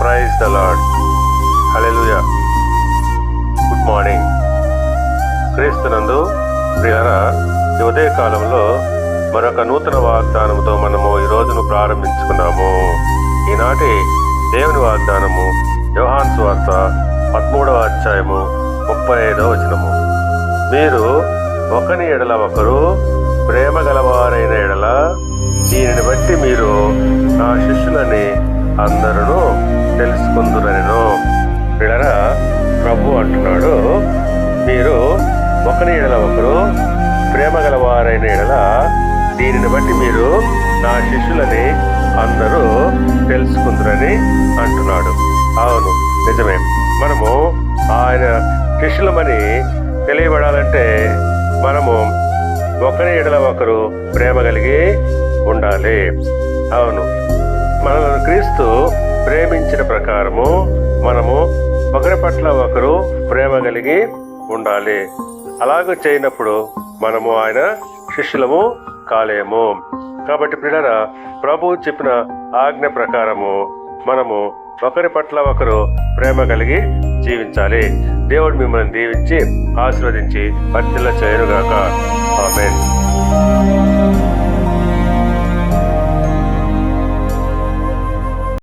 Praise the lord. Hallelujah. Good morning. క్రీస్తునందు ప్రియులారా, ఈ ఉదయ కాలంలో మరొక నూతన వాగ్దానంతో మనము ఈ రోజును ప్రారంభించుకున్నాము. ఈనాటి దేవుని వాగ్దానము యోహాను సువార్త 13వ అధ్యాయము 35వ వచనము. మీరు ఒకని ఎడల ఒకరు ప్రేమ గలవారైన ఎడల దీనిని బట్టి మీరు నా శిష్యులని అందరూ తెలుసుకుందురనెను. ప్రియులారా, ప్రభు అంటున్నాడు, మీరు ఒకని ఎడల ఒకరు ప్రేమ గలవారైన ఎడల దీనిని బట్టి మీరు నా శిష్యులని అందరూ తెలుసుకుందురని అంటున్నాడు. అవును, నిజమే. మనము ఆయన శిష్యులమని తెలియబడాలంటే మనము ఒకరి ఎడల ఒకరు ప్రేమ కలిగి ఉండాలి. అవును, మనల్ని క్రీస్తు ప్రేమించిన ప్రకారము మనము ఒకరి పట్ల ఒకరు ప్రేమ కలిగి ఉండాలి. అలాగ చేయనప్పుడు మనము ఆయన శిష్యులము కాలేము. కాబట్టి ప్రియులారా, ప్రభువు చెప్పిన ఆజ్ఞ ప్రకారము మనము ఒకరి పట్ల ఒకరు ప్రేమ కలిగి జీవించాలి. దేవుడు మిమ్మల్ని దీవించి ఆశీర్వదించి వర్ధిల్ల చేయునుగాక. ఆమేన్.